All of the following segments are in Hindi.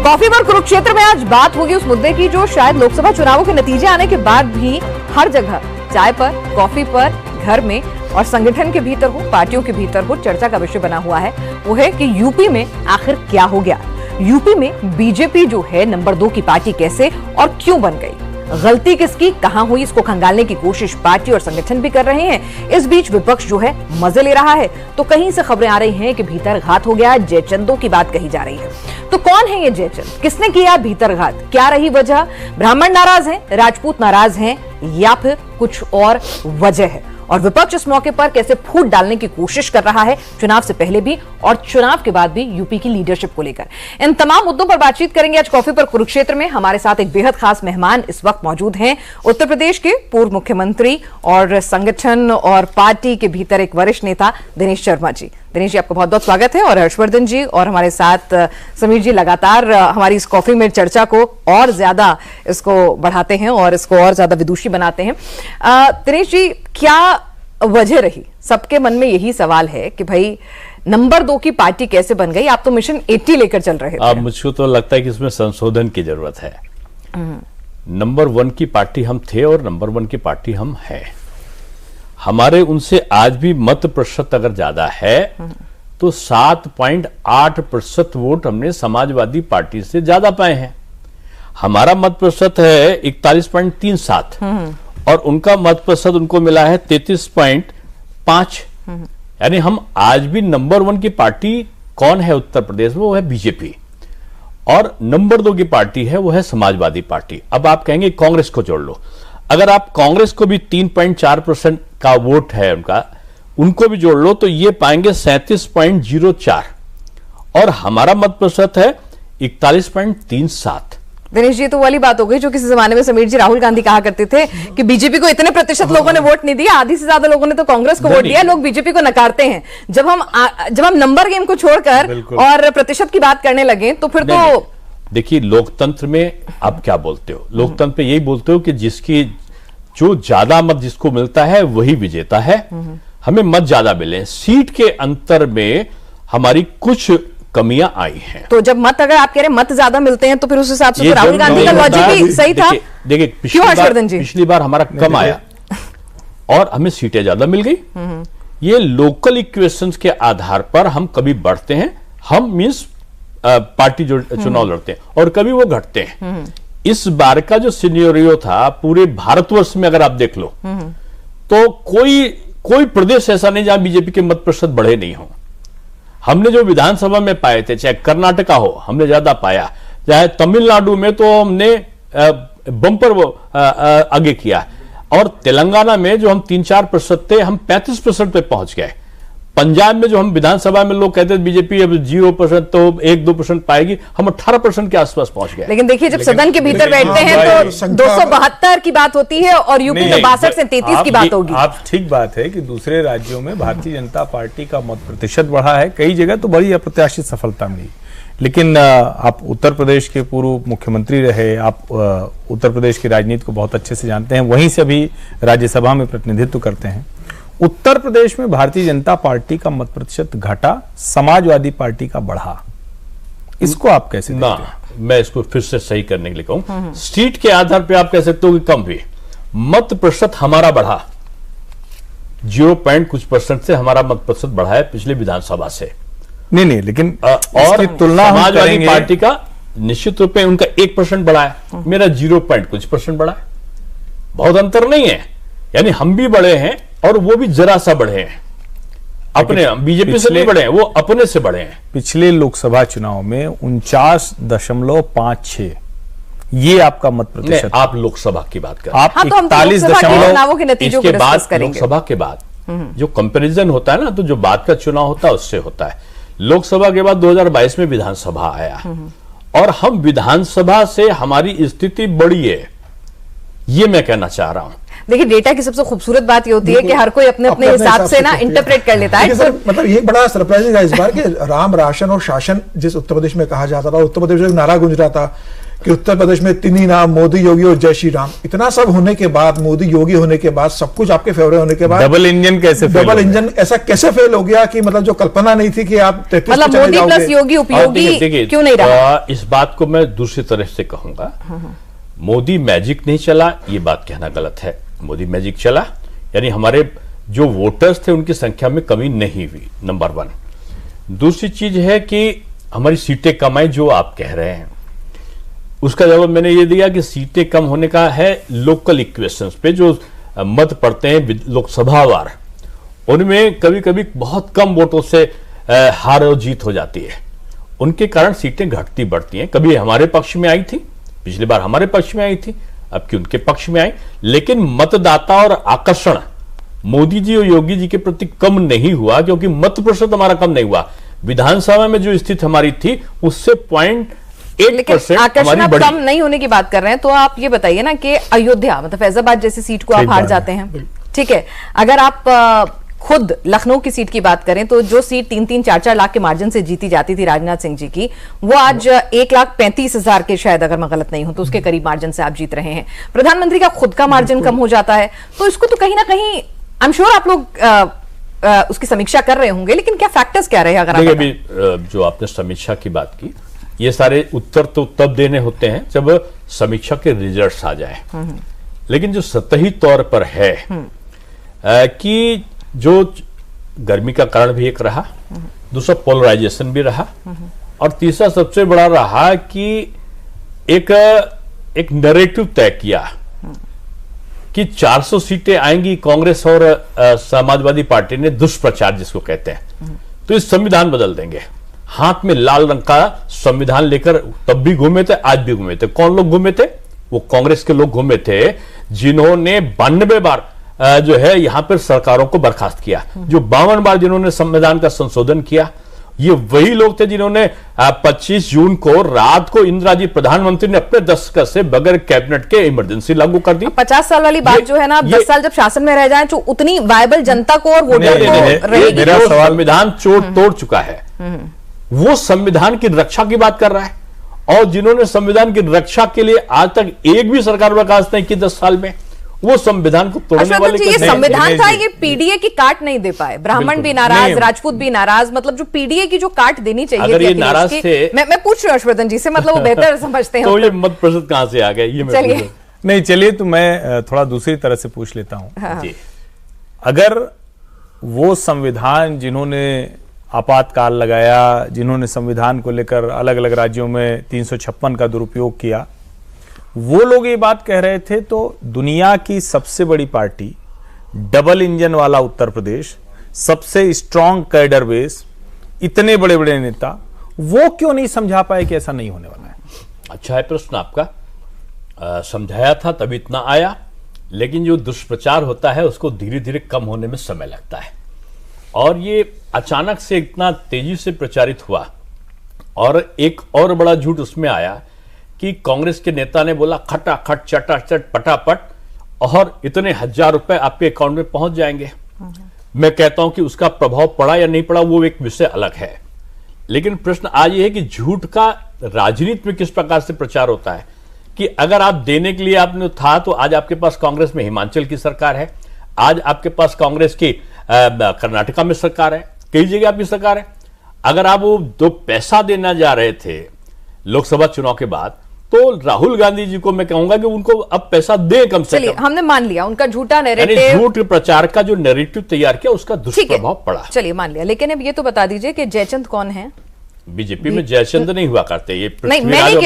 कॉफी पर कुरुक्षेत्र में आज बात होगी उस मुद्दे की जो शायद लोकसभा चुनावों के नतीजे आने के बाद भी हर जगह चाय पर, कॉफी पर, घर में और संगठन के भीतर हो, पार्टियों के भीतर हो, चर्चा का विषय बना हुआ है। वो है कि यूपी में आखिर क्या हो गया। यूपी में बीजेपी जो है नंबर 2 की पार्टी कैसे और क्यों बन गई, गलती किसकी, कहां हुई, इसको खंगालने की कोशिश पार्टी और संगठन भी कर रहे हैं। इस बीच विपक्ष जो है मजे ले रहा है, तो कहीं से खबरें आ रही हैं कि भीतर घात हो गया, जयचंदों की बात कही जा रही है। तो कौन है ये जयचंद, किसने किया भीतर घात, क्या रही वजह? ब्राह्मण नाराज हैं, राजपूत नाराज हैं या फिर कुछ और वजह है? और विपक्ष इस मौके पर कैसे फूट डालने की कोशिश कर रहा है, चुनाव से पहले भी और चुनाव के बाद भी यूपी की लीडरशिप को लेकर। इन तमाम मुद्दों पर बातचीत करेंगे आज कॉफी पर कुरुक्षेत्र में। हमारे साथ एक बेहद खास मेहमान इस वक्त मौजूद हैं, उत्तर प्रदेश के पूर्व मुख्यमंत्री और संगठन और पार्टी के भीतर एक वरिष्ठ नेता दिनेश शर्मा जी। दिनेश जी, आपका बहुत बहुत स्वागत है। और हर्षवर्धन जी और हमारे साथ समीर जी लगातार हमारी इस कॉफी में चर्चा को और ज्यादा इसको बढ़ाते हैं और इसको और ज्यादा विदुषी बनाते हैं। दिनेश जी, क्या वजह रही? सबके मन में यही सवाल है कि भाई नंबर 2 की पार्टी कैसे बन गई? आप तो मिशन 80 लेकर चल रहे थे। मुझको तो लगता है कि इसमें संशोधन की जरूरत है। नंबर 1 की पार्टी हम थे और नंबर 1 की पार्टी हम हैं। हमारे उनसे आज भी मत प्रतिशत अगर ज्यादा है तो 7.8% वोट हमने समाजवादी पार्टी से ज्यादा पाए हैं। हमारा मत प्रतिशत है 41.37 और उनका मत प्रतिशत उनको मिला है 33.5। यानी हम आज भी नंबर 1 की पार्टी कौन है उत्तर प्रदेश में? वो है बीजेपी। और नंबर 2 की पार्टी है वो है समाजवादी पार्टी। अब आप कहेंगे कांग्रेस को जोड़ लो। अगर आप कांग्रेस को भी 3.4% का वोट है उनका, उनको भी जोड़ लो तो ये पाएंगे 37.04 और हमारा मत प्रतिशत है 41.37। दिनेश जी, तो वाली बात हो गई जो किसी जमाने में समीर जी राहुल गांधी कहा करते थे कि बीजेपी को इतने प्रतिशत लोगों ने वोट नहीं दिया, आधी से ज्यादा लोगों ने तो कांग्रेस को वोट दिया। लोग बीजेपी को नकारते हैं। जब हम नंबर गेम को छोड़कर और प्रतिशत की बात करने लगे तो फिर तो देखिए, लोकतंत्र में आप क्या बोलते हो? लोकतंत्र में यही बोलते हो कि जिसकी जो ज्यादा मत जिसको मिलता है वही विजेता है। हमें मत ज्यादा मिले, सीट के अंतर में हमारी कुछ कमियां आई हैं। तो जब मत, अगर आप कह रहे हैं मत ज्यादा मिलते हैं तो फिर उस हिसाब से तो राहुल गांधी का लॉजिक भी सही था। देखिए पिछली बार हमारा कम आया और हमें सीटें ज्यादा मिल गई। ये लोकल इक्वेशंस के आधार पर हम कभी बढ़ते हैं, हम मींस पार्टी जो चुनाव लड़ते हैं, और कभी वो घटते हैं। इस बार का जो सिनेरियो था पूरे भारतवर्ष में अगर आप देख लो तो कोई प्रदेश ऐसा नहीं जहां बीजेपी के मत प्रतिशत बढ़े नहीं हो। हमने जो विधानसभा में पाए थे, चाहे कर्नाटका हो हमने ज्यादा पाया, चाहे तमिलनाडु में तो हमने बम्पर आगे किया, और तेलंगाना में जो हम 3-4% थे हम 35% पे पहुंच गए। पंजाब में जो हम विधानसभा में लोग कहते थे बीजेपी अब 0% तो 1-2% पाएगी, हम 18% के आसपास पहुंच गए। लेकिन देखिए, जब सदन के भीतर बैठते हैं तो 272 की बात होती है और यूपी में 62 से 33 की बात होगी। आप ठीक बात है कि दूसरे राज्यों में भारतीय जनता पार्टी का मत प्रतिशत बढ़ा है, कई जगह तो बड़ी अप्रत्याशित सफलता मिली। लेकिन आप उत्तर प्रदेश के पूर्व मुख्यमंत्री रहे, आप उत्तर प्रदेश की राजनीति को बहुत अच्छे से जानते हैं, वहीं से अभी राज्यसभा में प्रतिनिधित्व करते हैं। उत्तर प्रदेश में भारतीय जनता पार्टी का मत प्रतिशत घटा, समाजवादी पार्टी का बढ़ा। इसको आप कैसे देखते हैं? मैं इसको फिर से सही करने के लिए कहूं, सीट के आधार पे आप कह सकते हो कि कम हुई, मत प्रतिशत हमारा बढ़ा 0 कुछ % से हमारा मत प्रतिशत बढ़ा है पिछले विधानसभा से। नहीं, लेकिन और तुलना समाजवादी पार्टी का निश्चित रूप में उनका 1% बढ़ा है, मेरा 0 कुछ % बढ़ा है। बहुत अंतर नहीं है, यानी हम भी बढ़े हैं और वो भी जरा सा बढ़े हैं। अपने बीजेपी से नहीं बढ़े हैं, वो अपने से बढ़े हैं। पिछले लोकसभा चुनाव में 49.56 ये आपका मत प्रतिशत। आप लोकसभा की बात कर, आप 41 इसके बाद लोकसभा के बाद जो कंपैरिजन होता है ना, तो जो बाद का चुनाव होता है उससे होता है। लोकसभा के बाद 2022 में विधानसभा आया और हम विधानसभा से हमारी स्थिति बढ़ी है, ये मैं कहना चाह रहा हूं। देखिए, डेटा की सबसे खूबसूरत बात ये होती है कि हर कोई अपने अपने हिसाब से ना इंटरप्रेट कर लेता है। सर, मतलब ये बड़ा सरप्राइजिंग है इस बार कि राम, राशन और शासन जिस उत्तर प्रदेश में कहा जाता था, उत्तर प्रदेश में नारा गूंज रहा था कि उत्तर प्रदेश में तीन ही नाम, मोदी, योगी और जय श्री राम, इतना सब होने के बाद, मोदी योगी होने के बाद, सब कुछ आपके फेवर होने के बाद डबल इंजन कैसे फेल डबल इंजन ऐसा कैसे फेल हो गया कि मतलब जो कल्पना नहीं थी कि आप 33 मतलब पे चले मोदी प्लस जाओगे। योगी उपयोगी देखिए, क्यों नहीं रहा? इस बात को मैं दूसरी तरह से कहूंगा, मोदी मैजिक नहीं चला, ये बात कहना गलत है। मोदी मैजिक चला, यानी हमारे जो वोटर्स थे उनकी संख्या में कमी नहीं हुई, नंबर 1। दूसरी चीज है कि हमारी सीटें कम आई, जो आप कह रहे हैं उसका जवाब मैंने ये दिया कि सीटें कम होने का है लोकल इक्वेशंस पे, जो मत पड़ते हैं लोकसभा वार, उनमें कभी कभी बहुत कम वोटों से हार और जीत हो जाती है, उनके कारण सीटें घटती बढ़ती हैं। कभी हमारे पक्ष में आई थी, पिछली बार हमारे पक्ष में आई थी, अब की उनके पक्ष में आई, लेकिन मतदाता और आकर्षण मोदी जी और योगी जी के प्रति कम नहीं हुआ, क्योंकि मत प्रतिशत हमारा कम नहीं हुआ। विधानसभा में जो स्थिति हमारी थी उससे 0.8% आकर्षण हमारी आप बढ़ी। कम नहीं होने की बात कर रहे हैं, तो आप ये बताइए ना कि अयोध्या मतलब फैजाबाद जैसी सीट को आप ठीक हार बात जाते हैं, ठीक है। अगर आप खुद लखनऊ की सीट की बात करें तो जो सीट 3-3, 4-4 लाख के मार्जिन से जीती जाती थी राजनाथ सिंह जी की, वो आज 1,35,000 के, शायद अगर मैं गलत नहीं हूं तो उसके करीब मार्जिन से आप जीत रहे हैं। प्रधानमंत्री का खुद का मार्जिन कम हो जाता है, तो इसको तो कहीं ना कहीं आई एम श्योर आप लोग उसकी समीक्षा कर रहे होंगे, लेकिन क्या फैक्टर्स क्या रहे अगर आप देखिए, अभी जो आपने समीक्षा की बात की, ये सारे उत्तर तो तब देने होते हैं जब समीक्षा के रिजल्ट्स आ जाए, लेकिन जो सतही तौर पर है कि जो गर्मी का कारण भी एक रहा, दूसरा पोलराइजेशन भी रहा, और तीसरा सबसे बड़ा रहा कि एक नैरेटिव तय किया कि 400 सीटें आएंगी, कांग्रेस और समाजवादी पार्टी ने दुष्प्रचार जिसको कहते हैं, तो इस संविधान बदल देंगे। हाथ में लाल रंग का संविधान लेकर तब भी घूमे थे, आज भी घूमे थे। कौन लोग घूमे थे? वो कांग्रेस के लोग घूमे थे जिन्होंने 92 बार जो है यहां पर सरकारों को बर्खास्त किया, जो 52 बार जिन्होंने संविधान का संशोधन किया, ये वही लोग थे जिन्होंने 25 जून को रात को इंदिरा जी प्रधानमंत्री ने अपने दस्तखत से बगैर कैबिनेट के इमरजेंसी लागू कर दी। 50 साल वाली बात जो है ना, 10 साल जब शासन में रह जाए तो उतनी वायबल जनता को और वोटर को रहेगी। मेरा सवाल, संविधान तोड़ चुका है, वो संविधान की रक्षा की बात कर रहा है, और जिन्होंने संविधान की रक्षा के लिए आज तक एक भी सरकार बर्खास्त नहीं की 10 साल में, वो संविधान को तोड़ने वाले ये संविधान था, ये पीडीए की काट नहीं दे पाए। ब्राह्मण भी नाराज, राजपूत भी नाराज, मतलब जो पीडीए की जो काट देनी चाहिए अगर ये नाराज थे, मैं पूछ रही हूँ हर्षवर्धन जी से, मतलब वो बेहतर समझते हैं तो ये मत प्रतिशत कहां से आ गए, ये मैं चलिए नहीं, चलिए तो मैं थोड़ा दूसरी तरह से पूछ लेता हूं। हाँ। जी। अगर वो संविधान जिन्होंने आपातकाल लगाया, जिन्होंने संविधान को लेकर अलग अलग राज्यों में 356 का दुरुपयोग किया, वो लोग ये बात कह रहे थे, तो दुनिया की सबसे बड़ी पार्टी, डबल इंजन वाला उत्तर प्रदेश, सबसे स्ट्रांग कैडर बेस, इतने बड़े बड़े नेता, वो क्यों नहीं समझा पाए कि ऐसा नहीं होने वाला है? अच्छा है प्रश्न आपका। समझाया था तभी इतना आया, लेकिन जो दुष्प्रचार होता है उसको धीरे धीरे कम होने में समय लगता है, और ये अचानक से इतना तेजी से प्रचारित हुआ। और एक और बड़ा झूठ उसमें आया कि कांग्रेस के नेता ने बोला खटाखट चटाचट पटापट और इतने 1000 रुपए आपके अकाउंट में पहुंच जाएंगे। मैं कहता हूं कि उसका प्रभाव पड़ा या नहीं पड़ा वो एक विषय अलग है, लेकिन प्रश्न आज ये है कि झूठ का राजनीति में किस प्रकार से प्रचार होता है कि अगर आप देने के लिए आपने था, तो आज आपके पास कांग्रेस में हिमाचल की सरकार है, आज आपके पास कांग्रेस की कर्नाटका में सरकार है, कई जगह आपकी सरकार है। अगर आप वो दो पैसा देना जा रहे थे लोकसभा चुनाव के बाद, तो राहुल गांधी जी को मैं कहूंगा कि उनको अब पैसा दे कम से चलिए, कम। हमने मान लिया उनका झूठा नैरेटिव, झूठ प्रचार का जो नैरेटिव तैयार किया उसका दुष्प्रभाव पड़ा। चलिए मान लिया, लेकिन अब ये तो बता दीजिए कि जयचंद कौन है? बीजेपी में जयचंद नहीं हुआ करते, ये नहीं, मैं नहीं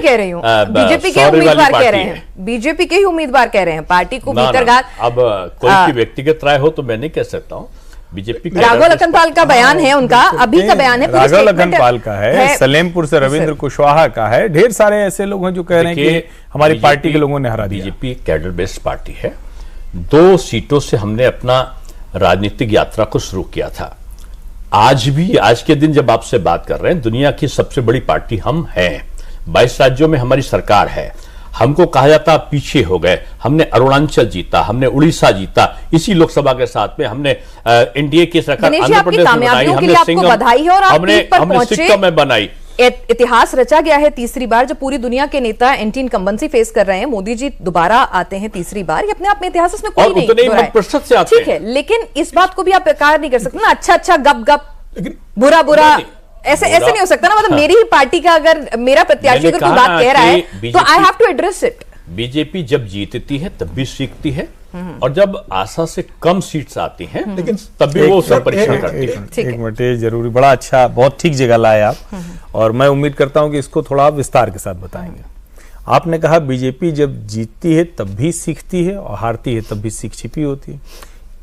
कह रही हूँ, बीजेपी के उम्मीदवार कह रहे हैं, बीजेपी के ही उम्मीदवार कह रहे हैं, पार्टी को भीतरघात। अब कोई की व्यक्तिगत राय हो तो मैं नहीं कह सकता हूँ। बीजेपी राघव लखनपाल का बयान है, उनका अभी का बयान है, राघव लखनपाल का है, सलेमपुर से रविंद्र कुशवाहा का है, ढेर सारे ऐसे लोग हैं जो कह रहे हैं कि हमारी पार्टी के लोगों ने हरा दिया। बीजेपी कैडर बेस्ड पार्टी है, 2 सीटों से हमने अपना राजनीतिक यात्रा को शुरू किया था। आज भी, आज के दिन जब आपसे बात कर रहे हैं, दुनिया की सबसे बड़ी पार्टी हम हैं, 22 राज्यों में हमारी सरकार है। हमको कहा जाता पीछे हो गए, हमने अरुणाचल जीता, हमने उड़ीसा जीता, इसी लोकसभा के साथ में हमने एनडीए की सरकार आंध्र प्रदेश में बनाई, हमने सिक्किम में बनाई, इतिहास रचा गया है तीसरी बार, जब पूरी दुनिया के नेता एंटी इनकम्बेंसी फेस कर रहे हैं, मोदी जी दोबारा आते हैं तीसरी बार, ये अपने आप में इतिहास इसमें कोई नहीं प्रतिशत से आते ठीक है, लेकिन इस बात को भी आप बेकार नहीं कर सकते ना, अच्छा गप गप, बुरा ऐसे नहीं हो सकता ना। मतलब मेरी ही पार्टी का अगर मेरा प्रत्याशी अगर कोई बात कह रहा है तो I have to address it. BJP जब जीतती है तब भी सीखती है, और जब आशा से कम सीट्स आती हैं लेकिन तब भी वो सब परीक्षण करती है। एक मिनट, ये जरूरी, बड़ा अच्छा, बहुत ठीक जगह लाए आप, और मैं उम्मीद करता हूं कि इसको थोड़ा आप विस्तार के साथ बताएंगे। आपने कहा बीजेपी जब जीतती है तब भी सीखती है और हारती है तब भी सीख छिपी होती है।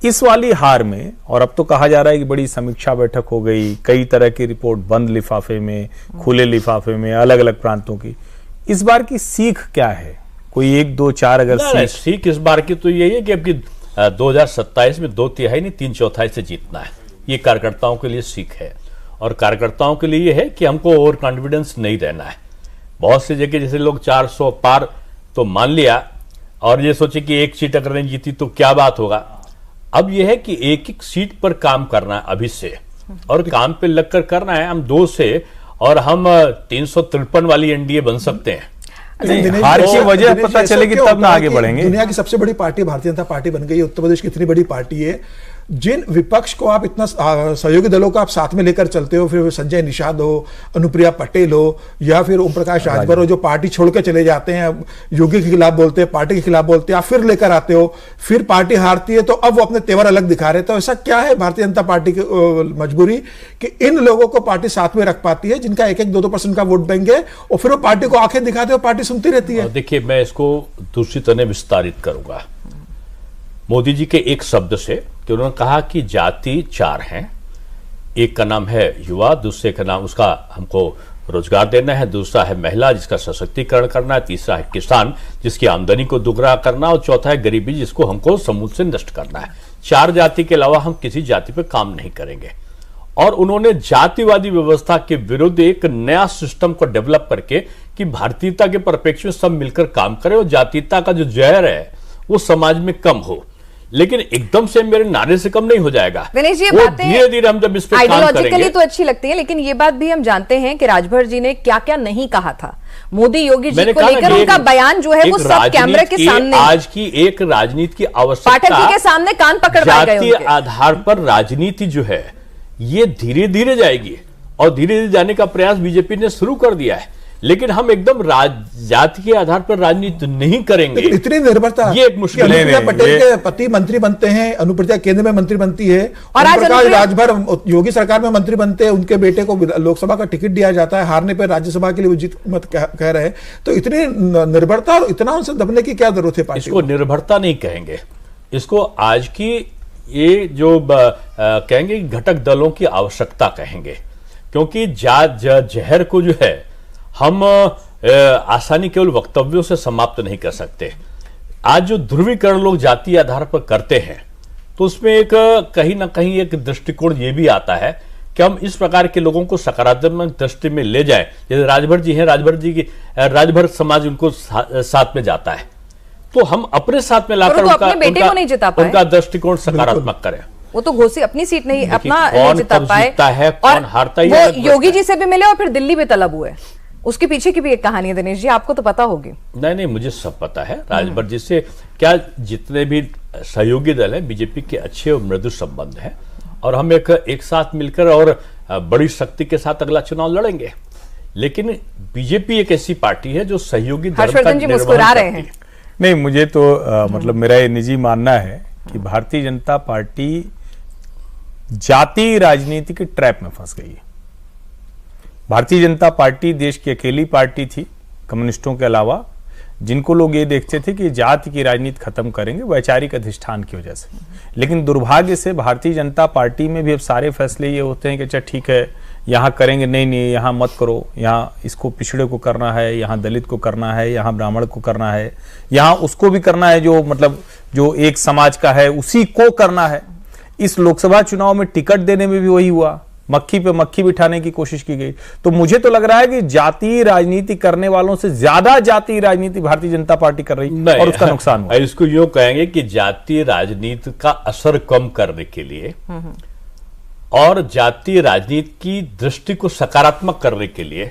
इस वाली हार में, और अब तो कहा जा रहा है कि बड़ी समीक्षा बैठक हो गई, कई तरह की रिपोर्ट बंद लिफाफे में, खुले लिफाफे में, अलग अलग प्रांतों की, इस बार की सीख क्या है? कोई 1, 2, 4 अगर सीख इस बार की तो यही है कि अब 2027 में 2/3 नहीं 3/4 से जीतना है। ये कार्यकर्ताओं के लिए सीख है, और कार्यकर्ताओं के लिए ये है कि हमको ओवर कॉन्फिडेंस नहीं रहना है। बहुत सी जगह जैसे लोग 400 पार तो मान लिया और ये सोचे कि एक सीट अगर नहीं जीती तो क्या बात होगा। अब यह है कि एक एक सीट पर काम करना है अभी से, और काम पे लगकर करना है। हम 2 से और हम 353 वाली एनडीए बन सकते हैं। हार की वजह पता चलेगी तब ना आगे बढ़ेंगे। दुनिया की सबसे बड़ी पार्टी भारतीय जनता पार्टी बन गई है, उत्तर प्रदेश की इतनी बड़ी पार्टी है। जिन विपक्ष को आप इतना सहयोगी दलों को आप साथ में लेकर चलते हो, फिर संजय निषाद हो, अनुप्रिया पटेल हो, या फिर ओम प्रकाश राजभर हो, जो पार्टी छोड़ के चले जाते हैं, योगी के खिलाफ बोलते हैं, पार्टी के खिलाफ बोलते हैं, आप फिर लेकर आते हो, फिर पार्टी हारती है तो अब वो अपने तेवर अलग दिखा रहे। तो ऐसा क्या है भारतीय जनता पार्टी की मजबूरी कि इन लोगों को पार्टी साथ में रख पाती है, जिनका 1-1, 2-2% का वोट बैंक है, और फिर वो पार्टी को आंखें दिखाते हो, पार्टी सुनती रहती है। देखिए, मैं इसको दूसरी तरह विस्तारित करूंगा मोदी जी के एक शब्द से, कि उन्होंने कहा कि जाति 4 हैं, एक का नाम है युवा, दूसरे का नाम उसका हमको रोजगार देना है, दूसरा है महिला जिसका सशक्तिकरण करना है, तीसरा है किसान जिसकी आमदनी को दुगना करना, और चौथा है गरीबी जिसको हमको समूल से नष्ट करना है। 4 जाति के अलावा हम किसी जाति पर काम नहीं करेंगे। और उन्होंने जातिवादी व्यवस्था के विरुद्ध एक नया सिस्टम को डेवलप करके कि भारतीयता के परिप्रेक्ष्य में सब मिलकर काम करें और जातीयता का जो जहर है वो समाज में कम हो। लेकिन एकदम से मेरे नारे से कम नहीं हो जाएगा। दिनेश जी, ये बातें धीरे-धीरे हम जब इस पे काम करेंगे, आइडियोलॉजिकली तो अच्छी लगती है, लेकिन ये बात भी हम जानते हैं कि राजभर जी ने क्या-क्या नहीं कहा था मोदी योगी जी को लेकर। उनका बयान जो है वो सब कैमरे के सामने, आज की एक राजनीति की आवश्यकता, पाठक जी के सामने कान पकड़ पाए गए। जातीय आधार पर राजनीति जो है ये धीरे-धीरे जाएगी, और धीरे-धीरे जाने का प्रयास बीजेपी ने शुरू कर दिया है। लेकिन हम एकदम जाति के आधार पर राजनीति नहीं करेंगे। इतनी निर्भरता, ये एक मुश्किल है। अनुप्रिया पटेल के पति मंत्री बनते हैं, अनुप्रिया केंद्र में मंत्री बनती है, और आज प्रकाश राजभर योगी सरकार में मंत्री बनते हैं, उनके बेटे को लोकसभा का टिकट दिया जाता है, हारने पर राज्यसभा के लिए वो जीत मत कह रहे हैं। तो इतनी निर्भरता और इतना उनसे दबने की क्या जरूरत है? इसको निर्भरता नहीं कहेंगे, इसको आज की ये जो कहेंगे घटक दलों की आवश्यकता कहेंगे। क्योंकि जहर को जो है हम आसानी केवल वक्तव्यों से समाप्त नहीं कर सकते। आज जो ध्रुवीकरण लोग जातीय आधार पर करते हैं, तो उसमें एक कहीं ना कहीं एक दृष्टिकोण ये भी आता है कि हम इस प्रकार के लोगों को सकारात्मक दृष्टि में ले जाएं। जैसे राजभर जी हैं, राजभर जी की राजभर समाज उनको साथ में जाता है, तो हम अपने साथ में लाकर उनका दृष्टिकोण सकारात्मक करें। वो तो घोषी अपनी सीट नहीं, अपना नहीं जिता पाए, कौन हारता है, वो योगी जी से भी मिले और फिर दिल्ली भी तलब हुए। उसके पीछे की भी एक कहानी है दिनेश जी, आपको तो पता होगी। नहीं, मुझे सब पता है। राजभर जी से क्या, जितने भी सहयोगी दल हैं बीजेपी के अच्छे और मृदु संबंध हैं, और हम एक साथ मिलकर और बड़ी शक्ति के साथ अगला चुनाव लड़ेंगे। लेकिन बीजेपी एक ऐसी पार्टी है जो सहयोगी दल का हर्षवर्धन जी मुस्कुरा रहे हैं। नहीं, मुझे तो मतलब मेरा ये निजी मानना है कि भारतीय जनता पार्टी जाति राजनीति के ट्रैप में फंस गई है। भारतीय जनता पार्टी देश की अकेली पार्टी थी कम्युनिस्टों के अलावा जिनको लोग ये देखते थे कि जाति की राजनीति खत्म करेंगे वैचारिक अधिष्ठान की वजह से। लेकिन दुर्भाग्य से भारतीय जनता पार्टी में भी अब सारे फैसले ये होते हैं कि अच्छा ठीक है, यहाँ करेंगे, नहीं यहाँ मत करो, यहाँ इसको पिछड़े को करना है, यहाँ दलित को करना है, यहाँ ब्राह्मण को करना है, यहाँ उसको भी करना है जो मतलब जो एक समाज का है उसी को करना है। इस लोकसभा चुनाव में टिकट देने में भी वही हुआ, मक्खी पे मक्खी बिठाने की कोशिश की गई। तो मुझे तो लग रहा है कि जातीय राजनीति करने वालों से ज्यादा जातीय राजनीति भारतीय जनता पार्टी कर रही है और उसका नुकसान हुआ। इसको यूं कहेंगे कि जातीय राजनीति का असर कम करने के लिए और जातीय राजनीति की दृष्टि को सकारात्मक करने के लिए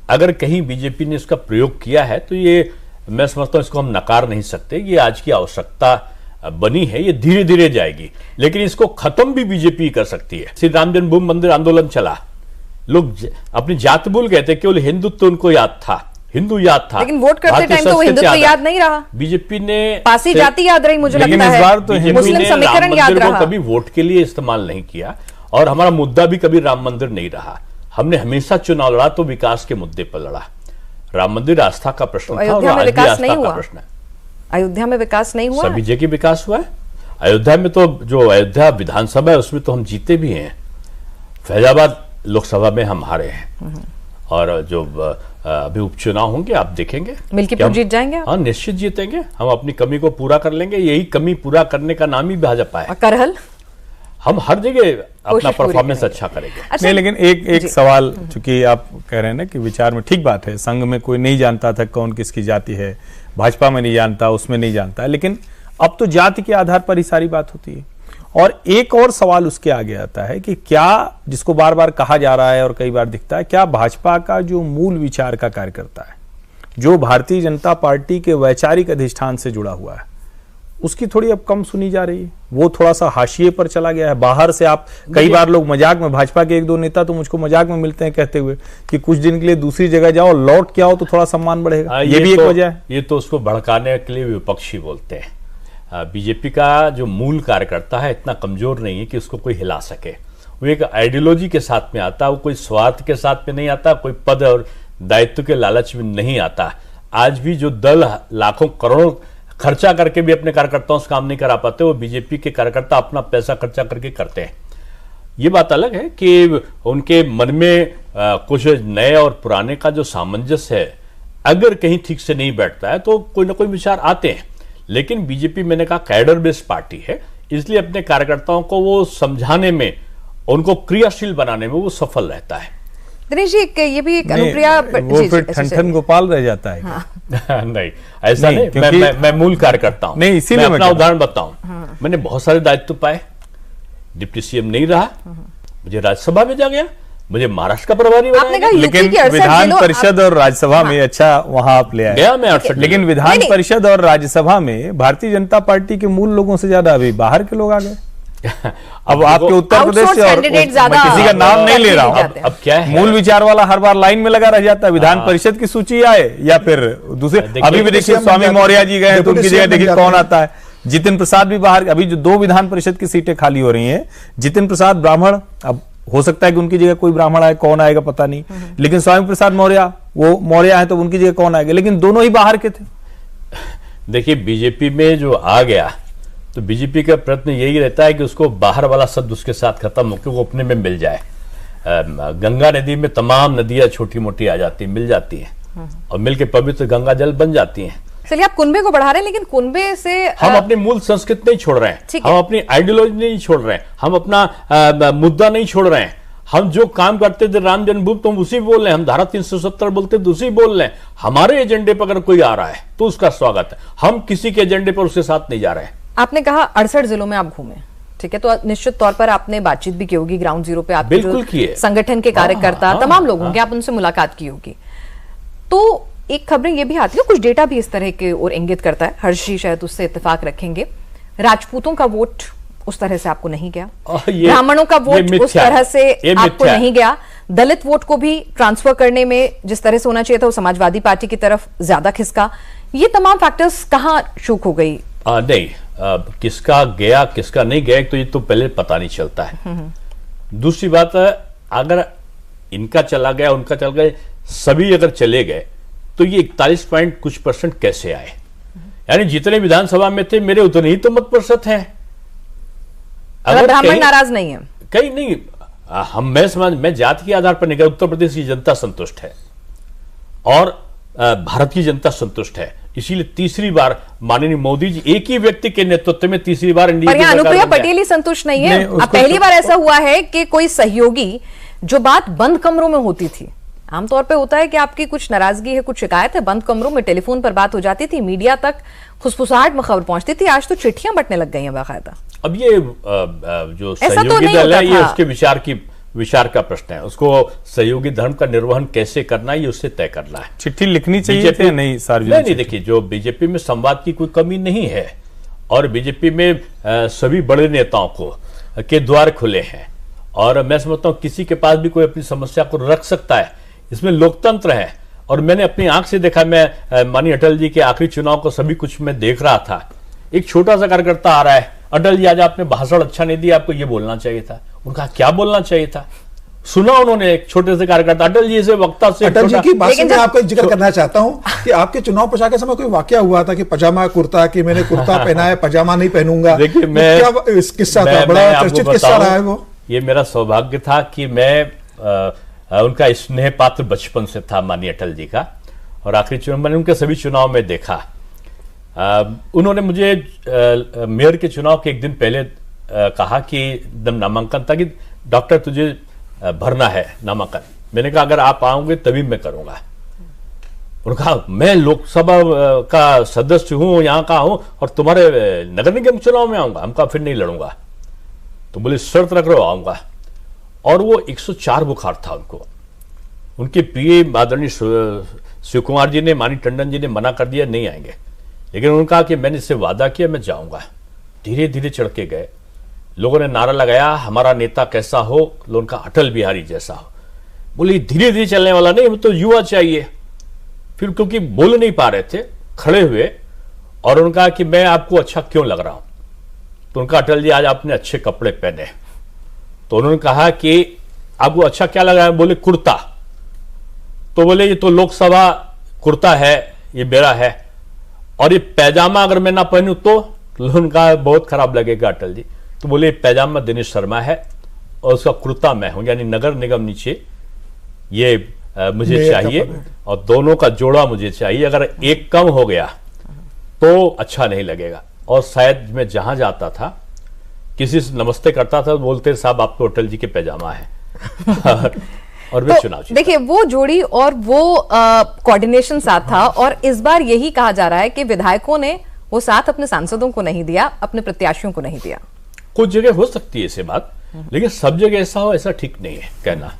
अगर कहीं बीजेपी ने इसका प्रयोग किया है तो ये मैं समझता हूं इसको हम नकार नहीं सकते। ये आज की आवश्यकता बनी है, ये धीरे धीरे जाएगी, लेकिन इसको खत्म भी बीजेपी कर सकती है। श्री राम जन्मभूमि मंदिर आंदोलन चला, लोग अपनी जात भूल गए थे, केवल हिंदुत्व उनको याद था, हिंदू याद था, लेकिन वोट करते टाइम तो हिंदुत्व याद नहीं रहा। बीजेपी ने पासी जाति याद रही, मुझे लगता है। इस बार तो मुस्लिम समीकरण याद रहा। कभी वोट के लिए इस्तेमाल नहीं किया और हमारा मुद्दा भी कभी राम मंदिर नहीं रहा। हमने हमेशा चुनाव लड़ा तो विकास के मुद्दे पर लड़ा। राम मंदिर आस्था का प्रश्न था और आज भी आस्था का प्रश्न है। अयोध्या में विकास नहीं हुआ, सभी जगह विकास हुआ है। अयोध्या में तो जो अयोध्या विधानसभा है उसमें तो हम जीते भी हैं, फैजाबाद लोकसभा में हम हारे हैं, और जो अभी उपचुनाव होंगे आप देखेंगे मिल्कीपुर जीत जाएंगे। हाँ, निश्चित जीतेंगे। हम अपनी कमी को पूरा कर लेंगे, यही कमी पूरा करने का नाम ही भाजपा है। करहल हम हर जगह अपना परफॉर्मेंस अच्छा करेंगे। अच्छा, नहीं, लेकिन एक सवाल, चूंकि आप कह रहे हैं ना कि विचार में ठीक बात है, संघ में कोई नहीं जानता था कौन किसकी जाति है, भाजपा में नहीं जानता, उसमें नहीं जानता है, लेकिन अब तो जाति के आधार पर ही सारी बात होती है। और एक और सवाल उसके आगे आता है कि क्या, जिसको बार बार कहा जा रहा है और कई बार दिखता है, क्या भाजपा का जो मूल विचार का कार्यकर्ता है, जो भारतीय जनता पार्टी के वैचारिक अधिष्ठान से जुड़ा हुआ है, उसकी थोड़ी अब कम सुनी जा रही है, वो थोड़ा सा हाशिए पर चला गया है। बाहर से आप कई बार लोग मजाक में, भाजपा के एक दो नेता तो मुझको मजाक में मिलते हैं कहते हुए कि कुछ दिन के लिए दूसरी जगह जाओ, लौट के आओ तो थोड़ा सम्मान बढ़ेगा। ये भी एक वजह है। ये तो उसको भड़काने के लिए विपक्षी बोलते हैं। बीजेपी का जो मूल कार्यकर्ता है इतना कमजोर नहीं है कि उसको कोई हिला सके। वो एक आइडियोलॉजी के साथ में आता है, वो कोई स्वार्थ के साथ में नहीं आता, कोई पद और दायित्व के लालच में नहीं आता। आज भी जो दल लाखों करोड़ों खर्चा करके भी अपने कार्यकर्ताओं से काम नहीं करा पाते, वो बीजेपी के कार्यकर्ता अपना पैसा खर्चा करके करते हैं। ये बात अलग है कि उनके मन में कुछ नए और पुराने का जो सामंजस्य है अगर कहीं ठीक से नहीं बैठता है तो कोई ना कोई विचार आते हैं। लेकिन बीजेपी, मैंने कहा, कैडर बेस्ड पार्टी है, इसलिए अपने कार्यकर्ताओं को वो समझाने में, उनको क्रियाशील बनाने में वो सफल रहता है। दिनेश जी, ये भी एक अनुप्रिया, वो फिर ठन गोपाल रह जाता है। हाँ। नहीं, ऐसा नहीं, मैं मूल कार्यकर्ता हूं। नहीं, इसीलिए मैं अपना उदाहरण बताऊं। मैंने बहुत सारे दायित्व पाए, डिप्टी सीएम नहीं रहा, मुझे राज्यसभा भेजा गया, मुझे महाराष्ट्र का प्रभारी बनाया गया। लेकिन विधान परिषद और राज्यसभा में, अच्छा वहां आप ले आए गया मैं 68, लेकिन विधान परिषद और राज्यसभा में भारतीय जनता पार्टी के मूल लोगों से ज्यादा अभी बाहर के लोग आ गए। अब आपके उत्तर प्रदेश से, और मैं किसी का नाम नहीं ले रहा हूं, अब क्या है, मूल विचार वाला हर बार लाइन में लगा रह जाता है। विधान परिषद की सूची आए या फिर दूसरे, अभी भी देखिए स्वामी मौर्य जी गए तो उनकी जगह देखिए कौन आता है। जितिन प्रसाद भी बाहर, अभी जो 2 विधान परिषद की सीटें खाली हो रही हैं, जितिन प्रसाद ब्राह्मण, अब हो सकता है कि उनकी जगह कोई ब्राह्मण आए, कौन आएगा पता नहीं, लेकिन स्वामी प्रसाद मौर्य, वो मौर्य है तो उनकी जगह कौन आएगा, लेकिन दोनों ही बाहर के थे। देखिए, बीजेपी में जो आ गया तो बीजेपी का प्रयत्न यही रहता है कि उसको बाहर वाला शब्द उसके साथ खत्म होकर वो अपने में मिल जाए। गंगा नदी में तमाम नदियां छोटी मोटी आ जाती, मिल जाती हैं और मिलके पवित्र गंगा जल बन जाती हैं। चलिए, आप कुनबे को बढ़ा रहे हैं, लेकिन कुनबे से हम अपनी मूल संस्कृति नहीं छोड़ रहे हैं, हम अपनी आइडियोलॉजी नहीं छोड़ रहे हैं, हम अपना मुद्दा नहीं छोड़ रहे हैं। हम जो काम करते थे राम जन्मभूमि, तो हम उसी बोल रहे हैं, हम धारा 370 बोलते थे उसी बोल रहे हैं। हमारे एजेंडे पर अगर कोई आ रहा है तो उसका स्वागत है, हम किसी के एजेंडे पर उसके साथ नहीं जा रहे हैं। आपने कहा 68 जिलों में आप घूमे, ठीक है, तो निश्चित तौर पर आपने बातचीत भी की होगी ग्राउंड जीरो पे, आपके बिल्कुल किए, संगठन के कार्यकर्ता तमाम लोग होंगे, आप उनसे मुलाकात की होगी। तो एक खबरें ये भी आती है, कुछ डेटा भी इस तरह के और इंगित करता है, हर्ष जी शायद उससे इत्तेफाक रखेंगे, राजपूतों का वोट उस तरह से आपको नहीं गया, ब्राह्मणों का वोट उस तरह से आपको नहीं गया, दलित वोट को भी ट्रांसफर करने में जिस तरह से होना चाहिए था वो समाजवादी पार्टी की तरफ ज्यादा खिसका। ये तमाम फैक्टर्स कहां चूक हो गई? नहीं, किसका गया किसका नहीं गया तो ये तो पहले पता नहीं चलता है। दूसरी बात, अगर इनका चला गया उनका चल गए, सभी अगर चले गए तो ये 41 पॉइंट कुछ % कैसे आए? यानी जितने विधानसभा में थे मेरे उतने ही तो मत प्रतिशत हैं। अगर ब्राह्मण नाराज नहीं है, कहीं नहीं, मैं जाति के आधार पर नहीं कह, उत्तर प्रदेश की जनता संतुष्ट है और भारत की जनता संतुष्ट है, इसीलिए तीसरी बार माननीय मोदी जी एक ही व्यक्ति के नेतृत्व में तीसरी बार इंडिया पर अनुप्रिया पटेल ही संतुष्ट नहीं है। अब पहली बार ऐसा हुआ है कि कोई सहयोगी, जो बात बंद कमरों में होती थी, आमतौर पे होता है कि आपकी कुछ नाराजगी है, कुछ शिकायत है, बंद कमरों में टेलीफोन पर बात हो जाती थी, मीडिया तक फुसफुसाहट में खबर पहुंचती थी, आज तो चिट्ठियां बंटने लग गई हैं बाकायदा। अब ये जो सहयोगी दल है ये उसके विचार की विचार का प्रश्न है। उसको सहयोगी धर्म का निर्वहन कैसे करना है ये उससे तय करना है। चिट्ठी लिखनी चाहिए थी या नहीं सार्वजनिक? नहीं, देखिए, जो बीजेपी में संवाद की कोई कमी नहीं है और बीजेपी में सभी बड़े नेताओं को के द्वार खुले हैं और मैं समझता हूं किसी के पास भी कोई अपनी समस्या को रख सकता है। इसमें लोकतंत्र है और मैंने अपनी आंख से देखा। मैं माननीय अटल जी के आखिरी चुनाव को सभी कुछ मैं देख रहा था। एक छोटा सा कार्यकर्ता आ रहा है, अटल जी आज आपने भाषण अच्छा नहीं दिया, आपको ये बोलना चाहिए था। उनका क्या बोलना चाहिए था? सुना उन्होंने एक छोटे से कार्यकर्ता अटल जी से वक्ता से। अटल जी की बात से मैं आपका जिक्र करना चाहता हूं कि आपके चुनाव प्रचार के समय कोई वाकया हुआ था कि पजामा कुर्ता, कि मैंने कुर्ता पहना है पजामा नहीं पहनूंगा। देखिए, क्या किस्सा था? बड़ा चर्चित किस्सा रहा है वो। ये मेरा सौभाग्य था कि मैं उनका स्नेह पात्र बचपन से था माननीय अटल जी का और आखिरी चुनाव मैंने उनके सभी चुनाव में देखा। उन्होंने मुझे मेयर के चुनाव के एक दिन पहले कहा कि एकदम नामांकन था कि डॉक्टर तुझे भरना है नामांकन। मैंने कहा अगर आप आओगे तभी मैं करूंगा। उन्होंने कहा मैं लोकसभा का सदस्य हूं, यहां का हूं और तुम्हारे नगर निगम चुनाव में आऊंगा। हम कहा फिर नहीं लड़ूंगा। तो बोले शर्त रख रहे हो? आऊंगा। और वो 104 बुखार था उनको। उनके प्रिय आदरणीय शिव कुमार जी ने, मानी टंडन जी ने मना कर दिया, नहीं आएंगे। लेकिन उन्होंने कहा कि मैंने इससे वादा किया, मैं जाऊंगा। धीरे धीरे चढ़ के गए। लोगों ने नारा लगाया हमारा नेता कैसा हो? लोगों का अटल बिहारी जैसा हो। बोले धीरे धीरे चलने वाला नहीं, तो युवा चाहिए। फिर क्योंकि बोल नहीं पा रहे थे, खड़े हुए और उन्होंने कहा कि मैं आपको अच्छा क्यों लग रहा हूं? तो उनका अटल जी आज आपने अच्छे कपड़े पहने। तो उन्होंने कहा कि आपको अच्छा क्या लग रहा है? बोले कुर्ता। तो बोले ये तो लोकसभा कुर्ता है, ये मेरा है, और ये पैजामा अगर मैं ना पहनूं तो उनका बहुत खराब लगेगा अटल जी। तो बोले पैजामा दिनेश शर्मा है और उसका कुर्ता मैं हूं, यानी नगर निगम नीचे ये मुझे चाहिए और दोनों का जोड़ा मुझे चाहिए। अगर एक कम हो गया तो अच्छा नहीं लगेगा। और शायद मैं जहां जाता था किसी से नमस्ते करता था, बोलते साहब आप तो अटल जी के पैजामा है। और वे चुनाव जीता। देखिए वो जोड़ी और वो कोऑर्डिनेशन साथ था और इस बार यही कहा जा रहा है कि विधायकों ने वो साथ अपने सांसदों को नहीं दिया, अपने प्रत्याशियों को नहीं दिया। कुछ जगह हो सकती है ऐसी बात, लेकिन सब जगह ऐसा हो ऐसा ठीक नहीं है कहना।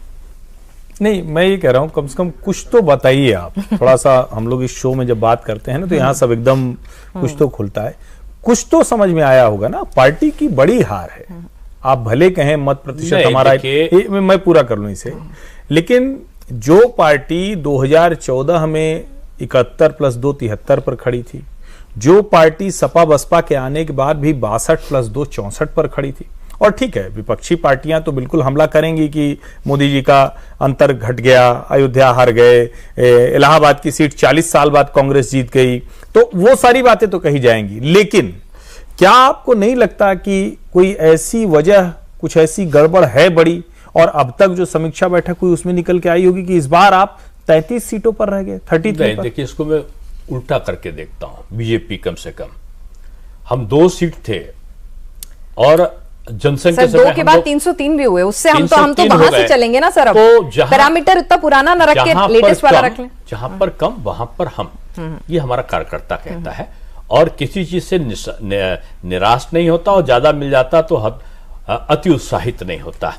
नहीं, मैं ये कह रहा हूं कम से कम कुछ तो बताइए आप। थोड़ा सा हम लोग इस शो में जब बात करते हैं ना तो यहाँ सब एकदम कुछ तो खुलता है। कुछ तो समझ में आया होगा ना। पार्टी की बड़ी हार है। आप भले कहें मत प्रतिशत हमारा, मैं पूरा कर लूं इसे, लेकिन जो पार्टी 2014 में 71 + 2 73 पर खड़ी थी, जो पार्टी सपा बसपा के आने के बाद भी 62 + 2 64 पर खड़ी थी, और ठीक है विपक्षी पार्टियां तो बिल्कुल हमला करेंगी कि मोदी जी का अंतर घट गया, अयोध्या हार गए, इलाहाबाद की सीट 40 साल बाद कांग्रेस जीत गई, तो वो सारी बातें तो कही जाएंगी। लेकिन क्या आपको नहीं लगता कि कोई ऐसी वजह, कुछ ऐसी गड़बड़ है बड़ी, और अब तक जो समीक्षा बैठक हुई उसमें निकल के आई होगी कि इस बार आप 33 सीटों पर रह गए, 33 पर? देखिए इसको मैं उल्टा करके देखता हूं। बीजेपी कम से कम हम 2 सीट थे और जनसंख्या सर 2 के बाद 303 भी हुए, उससे हम तो वहां से चलेंगे ना सर। अब तो पैरामीटर इतना पुराना न रख के लेटेस्ट वाला रख लें। जहां पर कम वहां पर हम, ये हमारा कार्यकर्ता कहता है। और किसी चीज से निराश नहीं होता और ज्यादा मिल जाता तो अति उत्साहित नहीं होता।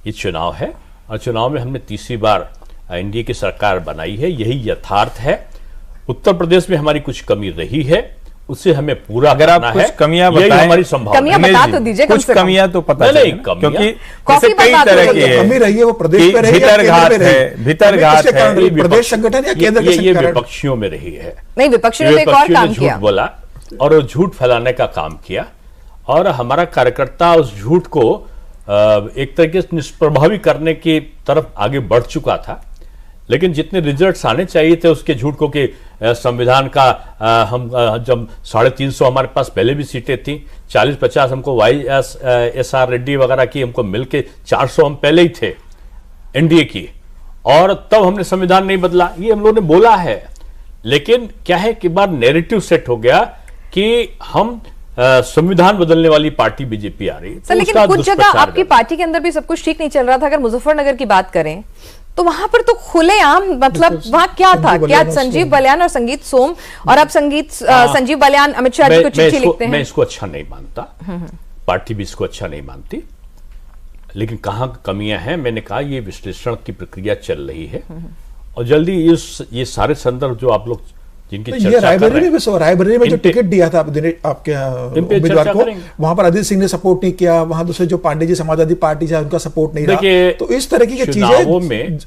ये चुनाव है और चुनाव में हमने तीसरी बार एनडीए की सरकार बनाई है, यही यथार्थ है। उत्तर प्रदेश में हमारी कुछ कमी रही है, उससे हमें पूरा अगर आप कुछ कमियां बताएं, हमारी संभावना। कमियां बता तो दीजिए, कुछ कमियां तो पता नहीं, क्योंकि कॉफी कई तरह की कमी रही है, वो प्रदेश में रही है, भीतरघात है, प्रदेश संगठन या केंद्र के ये विपक्षियों में रही है। नहीं, विपक्षियों ने एक और काम किया, झूठ बोला और वो झूठ फैलाने का काम किया और हमारा कार्यकर्ता उस झूठ को एक तरीके से निष्प्रभावी करने की तरफ आगे बढ़ चुका था। लेकिन जितने रिजल्ट्स आने चाहिए थे उसके झूठ को कि संविधान का हम जब 350 हमारे पास पहले भी सीटें थी, 40-50 हमको YSR रेड्डी वगैरह की हमको मिलके 400 हम पहले ही थे एनडीए की, और तब हमने संविधान नहीं बदला, ये हम लोगों ने बोला है। लेकिन क्या है कि बार नैरेटिव सेट हो गया कि हम संविधान बदलने वाली पार्टी बीजेपी आ रही है। सर लेकिन कुछ जगह आपकी पार्टी के अंदर भी सब कुछ ठीक नहीं चल रहा था। अगर मुजफ्फरनगर की बात करें तो वहां पर तो खुलेआम, मतलब वहां क्या था, क्या संजीव बलियान और संगीत सोम, और अब संजीव बलियान अमित शाह जी को चिट्ठी लिखते हैं। मैं इसको अच्छा नहीं मानता, पार्टी भी इसको अच्छा नहीं मानती। लेकिन कहाँ कमियां हैं, मैंने कहा ये विश्लेषण की प्रक्रिया चल रही है और जल्दी ये सारे संदर्भ जो आप लोग जिनकी ये चर्चा कर रायबरेली रहे में रायबरेली में जो टिकट दिया था आपके उम्मीदवार को, वहां पर अजीत सिंह ने सपोर्ट नहीं किया, वहां दूसरे जो पांडे जी समाजवादी पार्टी है उनका सपोर्ट नहीं रहा। तो इस तरह की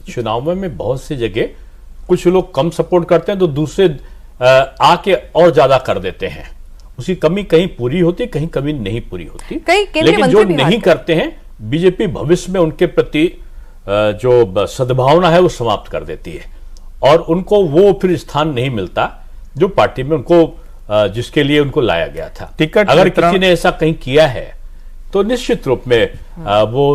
चुनावों में बहुत सी जगह कुछ लोग कम सपोर्ट करते हैं तो दूसरे आके और ज्यादा कर देते हैं। उसकी कमी कहीं पूरी होती, कहीं कमी नहीं पूरी होती। लेकिन जो नहीं करते हैं, बीजेपी भविष्य में उनके प्रति जो सद्भावना है वो समाप्त कर देती है और उनको वो फिर स्थान नहीं मिलता जो पार्टी में उनको जिसके लिए उनको लाया गया था। टिकट अगर किसी ने ऐसा कहीं किया है तो निश्चित रूप में वो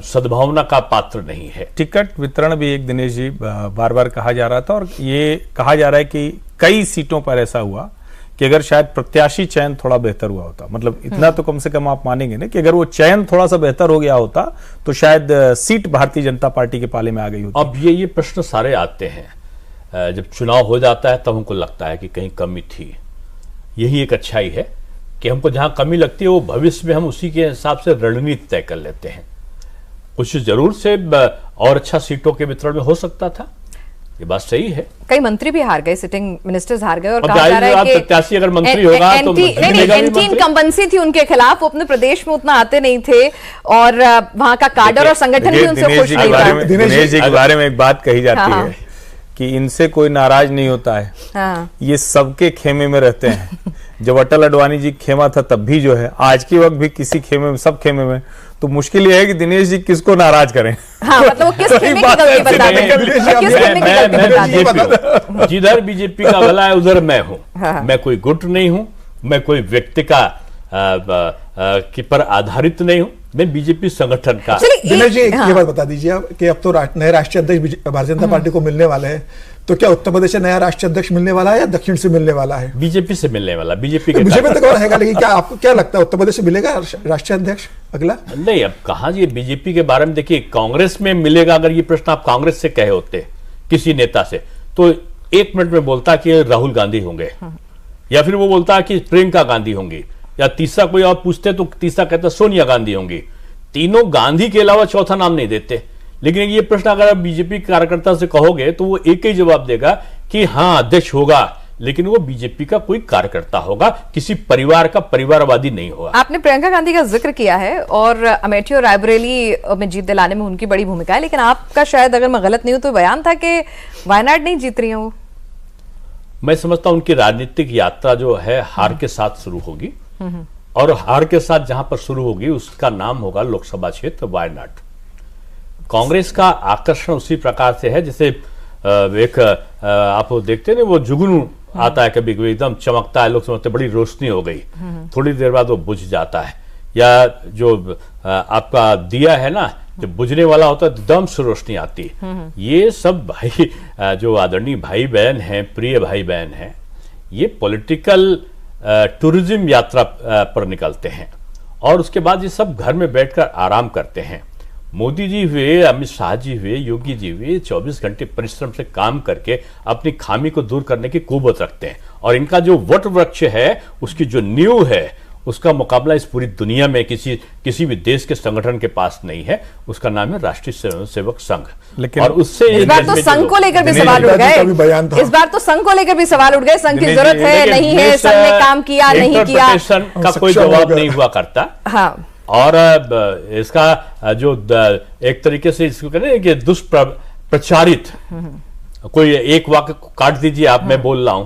सद्भावना का पात्र नहीं है। टिकट वितरण भी एक दिनेश जी बार बार कहा जा रहा था और ये कहा जा रहा है कि कई सीटों पर ऐसा हुआ कि अगर शायद प्रत्याशी चयन थोड़ा बेहतर हुआ होता, मतलब इतना तो कम से कम आप मानेंगे ना कि अगर वो चयन थोड़ा सा बेहतर हो गया होता तो शायद सीट भारतीय जनता पार्टी के पाले में आ गई होती। अब ये प्रश्न सारे आते हैं जब चुनाव हो जाता है तब हमको लगता है कि कहीं कमी थी। यही एक अच्छाई है कि हमको जहां कमी लगती है वो भविष्य में हम उसी के हिसाब से रणनीति तय कर लेते हैं। कुछ जरूर से और अच्छा सीटों के वितरण में हो सकता था, ये बात सही है। कई मंत्री भी हार गए, सिटिंग मिनिस्टर्स हार गए और कहा जा रहा है कि प्रत्याशी अगर मंत्री होगा तो एंटी इनकम्बेंसी थी उनके खिलाफ, वो अपने प्रदेश में उतना आते नहीं थे और वहां का काडर और संगठन भी उनसे खुश नहीं था। दिनेश जी के बारे में एक बात कही जाती है कि इनसे कोई नाराज नहीं होता है। हाँ। ये सबके खेमे में रहते हैं। जब अटल अडवाणी जी खेमा था तब भी जो है, आज के वक्त भी किसी खेमे में, सब खेमे में, तो मुश्किल ये है कि दिनेश जी किसको नाराज करें। हाँ, मतलब वो किस खेमे की गलती बता दें। जिधर बीजेपी का भला है उधर मैं हूँ। मैं कोई गुट नहीं हूँ, मैं कोई व्यक्ति का पर आधारित नहीं हूँ, मैं बीजेपी संगठन का। दिनेश जी ये बात बता दीजिए आप कि अब तो नए राष्ट्रीय अध्यक्ष भारतीय जनता पार्टी को मिलने वाले हैं, तो क्या उत्तर प्रदेश से नया राष्ट्रीय अध्यक्ष मिलने वाला है या दक्षिण से मिलने वाला है? बीजेपी से मिलने वाला, बीजेपी के बीजेपी तक रहेगा। लेकिन क्या आपको क्या लगता है उत्तर प्रदेश से मिलेगा राष्ट्रीय अध्यक्ष अगला? नहीं, अब कहां ये बीजेपी के बारे में देखिए, कांग्रेस में मिलेगा। अगर ये प्रश्न आप कांग्रेस से कहे होते किसी नेता से तो 1 मिनट में बोलता कि राहुल गांधी होंगे, या फिर वो बोलता कि प्रियंका गांधी होंगी, या तीसरा कोई और पूछते तो तीसरा कहता सोनिया गांधी होंगी। तीनों गांधी के अलावा चौथा नाम नहीं देते। लेकिन ये प्रश्न अगर आप बीजेपी कार्यकर्ता से कहोगे तो वो एक ही जवाब देगा कि हाँ अध्यक्ष होगा, लेकिन वो बीजेपी का कोई कार्यकर्ता होगा, किसी परिवार का परिवारवादी नहीं होगा। आपने प्रियंका गांधी का जिक्र किया है और अमेठी और रायबरेली में जीत दिलाने में उनकी बड़ी भूमिका है, लेकिन आपका शायद अगर मैं गलत नहीं हूं तो बयान था कि वायनाड नहीं जीत रही है वो। मैं समझता हूं उनकी राजनीतिक यात्रा जो है हार के साथ शुरू होगी और हार के साथ जहां पर शुरू होगी उसका नाम होगा लोकसभा क्षेत्र वायनाड। कांग्रेस का आकर्षण उसी प्रकार से है जैसे एक आप देखते हैं वो जुगनू आता है, कभी कभी एकदम चमकता है, लोग समझते बड़ी रोशनी हो गई, थोड़ी देर बाद वो बुझ जाता है। या जो आपका दिया है ना, जब बुझने वाला होता है एकदम से रोशनी आती है। ये सब भाई जो आदरणीय भाई बहन हैं, प्रिय भाई बहन हैं, ये पॉलिटिकल टूरिज्म यात्रा पर निकलते हैं और उसके बाद ये सब घर में बैठकर आराम करते हैं। मोदी जी हुए, अमित शाह जी हुए, योगी जी हुए 24 घंटे परिश्रम से काम करके अपनी खामी को दूर करने की कुव्वत रखते हैं और इनका जो वट वृक्ष है उसकी जो नींव है उसका मुकाबला इस पूरी दुनिया में किसी भी देश के संगठन के पास नहीं है। उसका नाम है राष्ट्रीय स्वयंसेवक संघ। लेकिन और उससे इस बार तो संघ को लेकर भी सवाल उठ गए। इस बार तो संघ को लेकर भी सवाल उठ गए, संघ की जरूरत है नहीं है, संघ ने काम किया नहीं किया का कोई जवाब नहीं हुआ करता। हाँ। और इसका जो एक तरीके से इसको कहते कि दुष्प्रचारित कोई एक वाक्य काट दीजिए आप, मैं बोल रहा हूं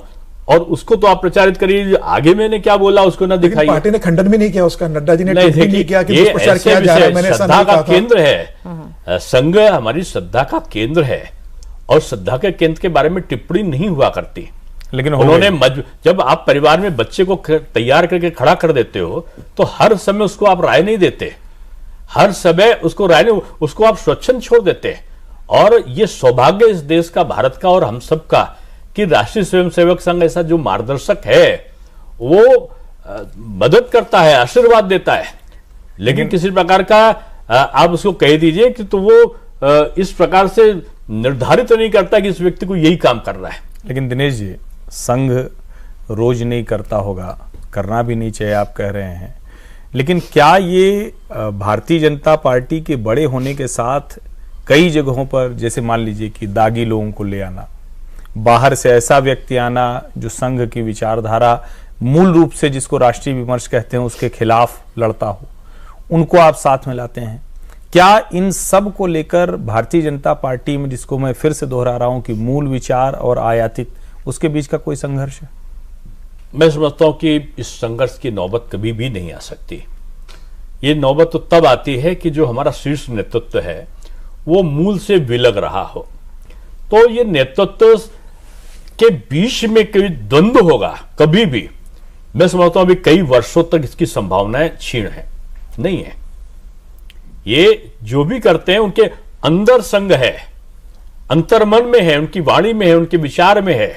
और उसको तो आप प्रचारित करिए, आगे मैंने क्या बोला उसको ना दिखाइए। पार्टी ने खंडन भी नहीं किया उसका, नड्डा जी ने नहीं किया कि दुष्प्रचार किया जा रहा है, मैंने ऐसा नहीं कहा था। केंद्र है संघ, हमारी श्रद्धा का केंद्र है और श्रद्धा के केंद्र के बारे में टिप्पणी नहीं हुआ करती। लेकिन उन्होंने जब आप परिवार में बच्चे को तैयार करके खड़ा कर देते हो तो हर समय उसको आप राय नहीं देते, हर समय उसको राय नहीं, उसको आप स्वच्छंद छोड़ देते। और ये सौभाग्य इस देश का, भारत का और हम सब का कि राष्ट्रीय स्वयंसेवक संघ ऐसा जो मार्गदर्शक है वो मदद करता है, आशीर्वाद देता है। लेकिन किसी प्रकार का आप उसको कह दीजिए कि तो वो इस प्रकार से निर्धारित नहीं करता कि इस व्यक्ति को यही काम करना है। लेकिन दिनेश जी, संघ रोज नहीं करता होगा, करना भी नहीं चाहिए आप कह रहे हैं, लेकिन क्या ये भारतीय जनता पार्टी के बड़े होने के साथ कई जगहों पर, जैसे मान लीजिए कि दागी लोगों को ले आना, बाहर से ऐसा व्यक्ति आना जो संघ की विचारधारा मूल रूप से जिसको राष्ट्रीय विमर्श कहते हैं उसके खिलाफ लड़ता हो, उनको आप साथ में लाते हैं, क्या इन सब को लेकर भारतीय जनता पार्टी में, जिसको मैं फिर से दोहरा रहा हूं कि मूल विचार और आयातित, उसके बीच का कोई संघर्ष है? मैं समझता हूं कि इस संघर्ष की नौबत कभी भी नहीं आ सकती। ये नौबत तो तब आती है कि जो हमारा शीर्ष नेतृत्व है वो मूल से विलग रहा हो, तो ये नेतृत्व के बीच में कोई द्वंद्व होगा कभी भी, मैं समझता हूं अभी कई वर्षों तक इसकी संभावनाएं क्षीण है, नहीं है। ये जो भी करते हैं उनके अंदर संघ है, अंतर्मन में है, उनकी वाणी में है, उनके विचार में है।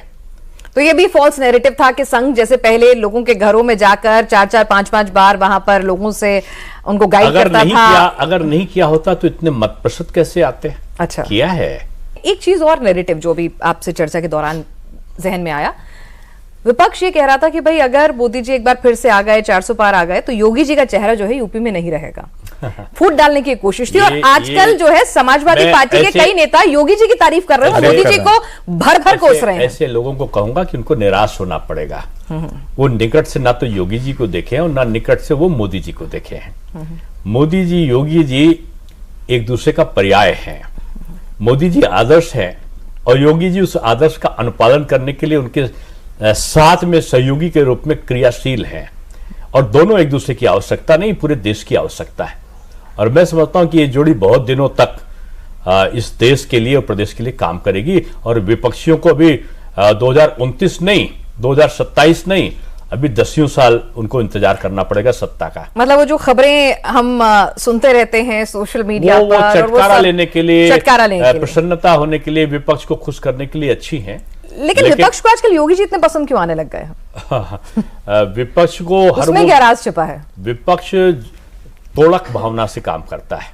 तो ये भी फॉल्स नैरेटिव था कि संघ जैसे पहले लोगों के घरों में जाकर 4-4, 5-5 बार वहां पर लोगों से उनको गाइड करता था। अगर नहीं किया होता तो इतने मत प्रतिशत कैसे आते? अच्छा, किया है। एक चीज और नैरेटिव जो भी आपसे चर्चा के दौरान जहन में आया, विपक्ष ये कह रहा था कि भाई अगर मोदी जी एक बार फिर से आ गए, 400 पार आ गए, तो योगी जी का चेहरा जो है यूपी में नहीं रहेगा। फूट डालने की कोशिश थी। और आजकल जो है समाजवादी पार्टी के कई नेता योगी जी की तारीफ कर रहे हैं, मोदी जी को भर भर कोस रहे हैं। ऐसे लोगों को कहूंगा कि उनको निराश होना पड़ेगा। वो निकट से ना तो योगी जी को देखे और ना निकट से वो मोदी जी को देखे हैं। मोदी जी, योगी जी एक दूसरे का पर्याय हैं। मोदी जी आदर्श हैं और योगी जी उस आदर्श का अनुपालन करने के लिए उनके साथ में सहयोगी के रूप में क्रियाशील हैं, और दोनों एक दूसरे की आवश्यकता नहीं, पूरे देश की आवश्यकता है। और मैं समझता हूं कि ये जोड़ी बहुत दिनों तक इस देश के लिए और प्रदेश के लिए काम करेगी। और विपक्षियों को भी 2029 नहीं, 2027 नहीं, अभी 10 साल उनको इंतजार करना पड़ेगा सत्ता का। मतलब वो जो खबरें हम सुनते रहते हैं सोशल मीडिया वो पर, चटकारा लेने के लिए, प्रसन्नता प्रसन्नता होने के लिए, विपक्ष को खुश करने के लिए अच्छी हैं। लेकिन विपक्ष को आजकल योगी जी इतने पसंद क्यों आने लग गए हैं? विपक्ष को हर उसमें क्या राज छिपा है? विपक्ष तोड़क भावना से काम करता है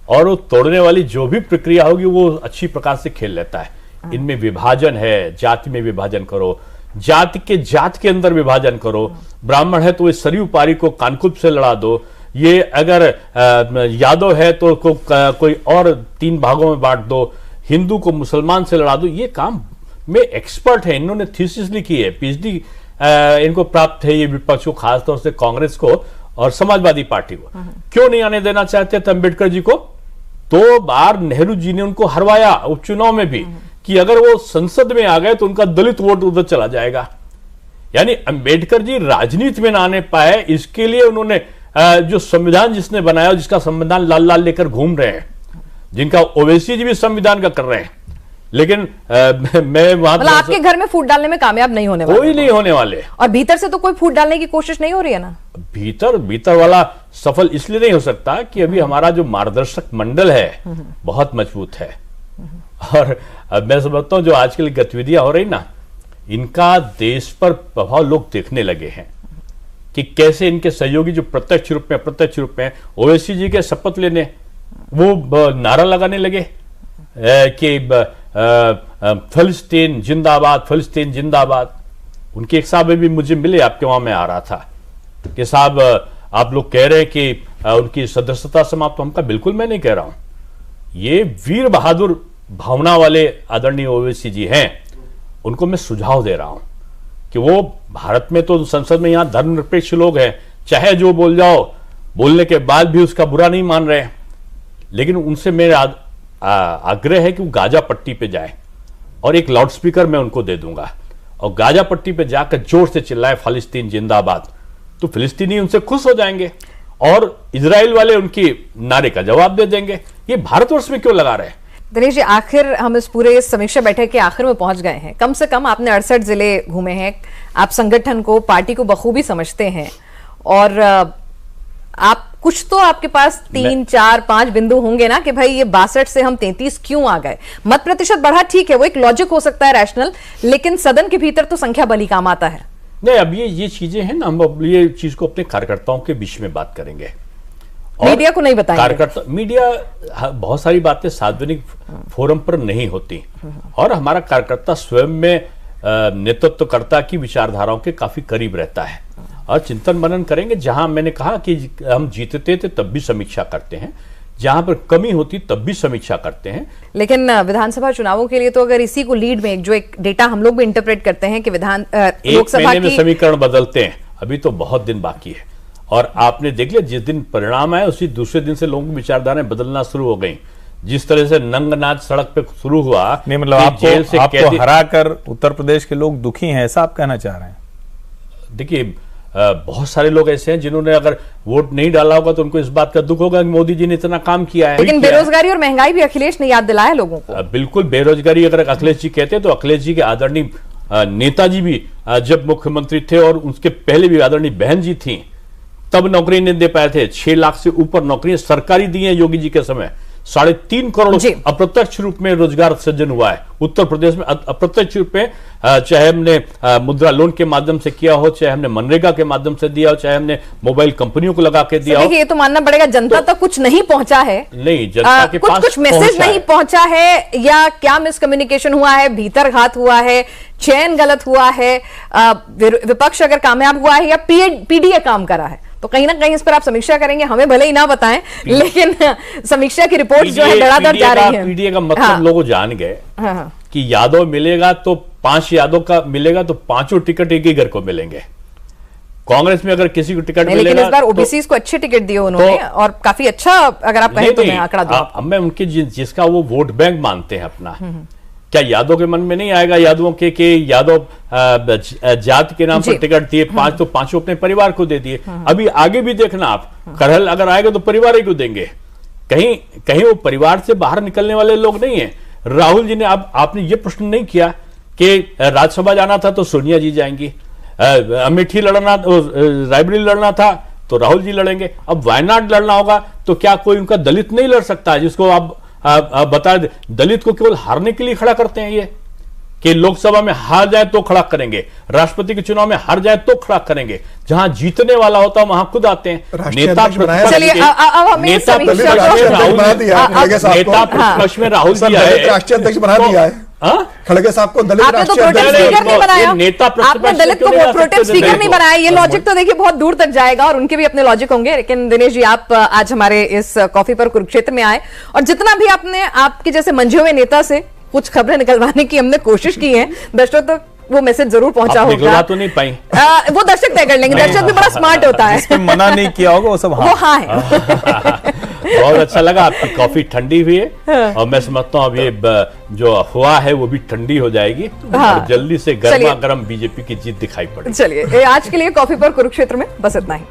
और वो तोड़ने वाली जो भी प्रक्रिया होगी वो अच्छी प्रकार से खेल लेता है। इनमें विभाजन है, जाति में विभाजन करो, जाति के अंदर विभाजन करो। ब्राह्मण है तो इस सरयू पारी को कानकुब से लड़ा दो, ये अगर यादव है तो कोई और 3 भागों में बांट दो, हिंदू को मुसलमान से लड़ा दो। ये काम में एक्सपर्ट है, इन्होंने थीसिस लिखी है, पीएचडी इनको प्राप्त है। ये विपक्ष को, खासतौर से कांग्रेस को और समाजवादी पार्टी को क्यों नहीं आने देना चाहते थे अंबेडकर जी को? 2 बार नेहरू जी ने उनको हरवाया उपचुनाव में भी कि अगर वो संसद में आ गए तो उनका दलित वोट उधर चला जाएगा। यानी अंबेडकर जी राजनीति में ना आने पाए, इसके लिए उन्होंने जो संविधान जिसने बनाया, जिसका संविधान लाल लाल लेकर घूम रहे हैं, जिनका ओवैसी जी भी संविधान का कर रहे हैं, लेकिन मैं वहां मतलब आपके घर में फूट डालने में कामयाब नहीं होने वाले, कोई नहीं होने वाले। और भीतर से तो कोई फूट डालने की कोशिश नहीं हो रही है ना? भीतर वाला सफल इसलिए नहीं हो सकता कि अभी हमारा जो मार्गदर्शक मंडल है बहुत मजबूत है। और मैं समझता हूं जो आजकल गतिविधियां हो रही ना, इनका देश पर प्रभाव लोग देखने लगे हैं कि कैसे इनके सहयोगी जो प्रत्यक्ष रूप में ओवैसी जी के शपथ लेने, वो नारा लगाने लगे कि फिलिस्तीन जिंदाबाद, फिलिस्तीन जिंदाबाद। उनके एक साहब भी मुझे मिले, आपके वहां में आ रहा था कि साहब आप लोग कह रहे हैं कि उनकी सदस्यता समाप्त। हमका बिल्कुल मैं नहीं कह रहा हूं, ये वीर बहादुर भावना वाले आदरणीय ओवैसी जी हैं, उनको मैं सुझाव दे रहा हूं कि वो भारत में तो संसद में यहां धर्मनिरपेक्ष लोग हैं, चाहे जो बोल जाओ, बोलने के बाद भी उसका बुरा नहीं मान रहे, लेकिन उनसे मेरा आग्रह है कि वो गाजा पट्टी पे जाए और एक लाउड स्पीकर मैं उनको दे दूंगा और गाजा पट्टी पे जाकर जोर से चिल्लाए फिलिस्तीन जिंदाबाद, तो फिलिस्तीनी उनसे खुश हो जाएंगे और इजराइल वाले उनकी नारे का जवाब दे देंगे। ये भारतवर्ष में क्यों लगा रहे हैं? दिनेश जी, आखिर हम इस पूरे समीक्षा बैठक के आखिर में पहुंच गए हैं। कम से कम आपने 68 जिले घूमे हैं, आप संगठन को, पार्टी को बखूबी समझते हैं, और आप कुछ तो आपके पास 3, 4, 5 बिंदु होंगे ना कि भाई ये 62 से हम 33 क्यों आ गए। मत प्रतिशत बढ़ा, ठीक है, वो एक लॉजिक हो सकता है, रैशनल, लेकिन सदन के भीतर तो संख्या बल ही काम आता है। नहीं, अब ये चीजें हैं ना, हम अब ये चीज को अपने कार्यकर्ताओं के बीच में बात करेंगे, मीडिया को नहीं बताएंगे। कार्यकर्ता, मीडिया बहुत सारी बातें सार्वजनिक फोरम पर नहीं होती, और हमारा कार्यकर्ता स्वयं में नेतृत्वकर्ता की विचारधाराओं के काफी करीब रहता है, और चिंतन मनन करेंगे। जहां मैंने कहा कि हम जीतते थे तब भी समीक्षा करते हैं, जहां पर कमी होती तब भी समीक्षा करते हैं। लेकिन विधानसभा चुनावों के लिए तो अगर इसी को लीड में जो एक डेटा हम लोग भी इंटरप्रेट करते हैं कि लोकसभा महीने में समीकरण बदलते हैं, अभी तो बहुत दिन बाकी है। और आपने देख लिया जिस दिन परिणाम आए उसी दूसरे दिन से लोगों की विचारधाराएं बदलना शुरू हो गई। जिस तरह से नंग नाच सड़क पे शुरू हुआ, नहीं मतलब आपको हरा कर उत्तर प्रदेश के लोग दुखी हैं, ऐसा आप कहना चाह रहे हैं? देखिए बहुत सारे लोग ऐसे हैं जिन्होंने अगर वोट नहीं डाला होगा तो उनको इस बात का दुख होगा कि मोदी जी ने इतना काम किया है। लेकिन बेरोजगारी और महंगाई भी अखिलेश ने याद दिलाया लोगों को। बिल्कुल, बेरोजगारी अगर अखिलेश जी कहते हैं तो अखिलेश जी के आदरणीय नेताजी भी जब मुख्यमंत्री थे और उसके पहले भी आदरणीय बहन जी थी तब नौकरी नहीं दे पाए थे। 6 लाख से ऊपर नौकरियां सरकारी दी हैं योगी जी के समय। 3.5 करोड़ अप्रत्यक्ष रूप में रोजगार सृजन हुआ है उत्तर प्रदेश में। अप्रत्यक्ष रूप में चाहे हमने मुद्रा लोन के माध्यम से किया हो, चाहे हमने मनरेगा के माध्यम से दिया हो, चाहे हमने मोबाइल कंपनियों को लगा के दिया हो। ये तो मानना पड़ेगा जनता तक कुछ नहीं पहुंचा है। नहीं, जनता के पास कुछ मैसेज नहीं पहुंचा है, या क्या मिसकम्युनिकेशन हुआ है, भीतर घात हुआ है, चयन गलत हुआ है, विपक्ष अगर कामयाब हुआ है, या पीडीए काम करा है। तो कहीं ना कहीं इस पर आप समीक्षा करेंगे, हमें भले ही ना बताएं लेकिन समीक्षा की रिपोर्ट जो है धड़ाधड़ जा रही है। पीडीए का मतलब लोग जान गए कि यादव मिलेगा तो 5 यादव का मिलेगा तो 5 टिकट एक ही घर को मिलेंगे। कांग्रेस में अगर किसी को टिकट मिलेगा, लेकिन इस बार ओबीसी को अच्छे टिकट दिए उन्होंने और काफी अच्छा, अगर आप कहें तो मैं आंकड़ा दूं। मैं उनके जिसका वो वोट बैंक मानते हैं अपना, क्या यादव के मन में नहीं आएगा यादवों के यादव जात के नाम पर टिकट दिए 5 तो 5 अपने परिवार को दे दिए। अभी आगे भी देखना आप, करहल अगर आएगा तो परिवार ही को देंगे। कहीं वो परिवार से बाहर निकलने वाले लोग नहीं है। राहुल जी ने आपने ये प्रश्न नहीं किया कि राज्यसभा जाना था तो सोनिया जी जाएंगी, अमेठी लड़ना, रायबरेली लड़ना था तो राहुल जी लड़ेंगे, अब वायनाड लड़ना होगा तो क्या कोई उनका दलित नहीं लड़ सकता है जिसको आप बता दें? दलित को केवल हारने के लिए खड़ा करते हैं ये कि लोकसभा में हार जाए तो खड़ा करेंगे, राष्ट्रपति के चुनाव में हार जाए तो खड़ा करेंगे। जहां जीतने वाला होता है वहां खुद आते हैं नेता प्रतिपक्ष में राहुल जी आए, राष्ट्रीय अध्यक्ष बना दिया है खड़गे साहब को। दलित आपने तो प्रोटेस्ट स्पीकर नहीं बनाया, आपने दलित को प्रोटेस्ट स्पीकर नहीं बनाया। ये लॉजिक तो देखिए बहुत दूर तक जाएगा और उनके भी अपने लॉजिक होंगे। लेकिन दिनेश जी, आप आज हमारे इस कॉफी पर कुरुक्षेत्र में आए और जितना भी आपने आपके जैसे मंझे हुए नेता से कुछ खबरें निकलवाने की हमने कोशिश की है, दर्शकों तक वो मैसेज जरूर पहुंचा होगा। तो नहीं पाई वो दर्शक तय कर लेंगे, दर्शक भी बड़ा स्मार्ट होता है। जिसमें मना नहीं किया होगा वो सब वो हाँ है। बहुत अच्छा लगा, आपकी कॉफी ठंडी हुई है और मैं समझता हूँ अब ये जो हुआ है वो भी ठंडी हो जाएगी और जल्दी से गर्मा गर्म बीजेपी की जीत दिखाई पड़ेगी। चलिए, आज के लिए कॉफी पर कुरुक्षेत्र में बस इतना ही।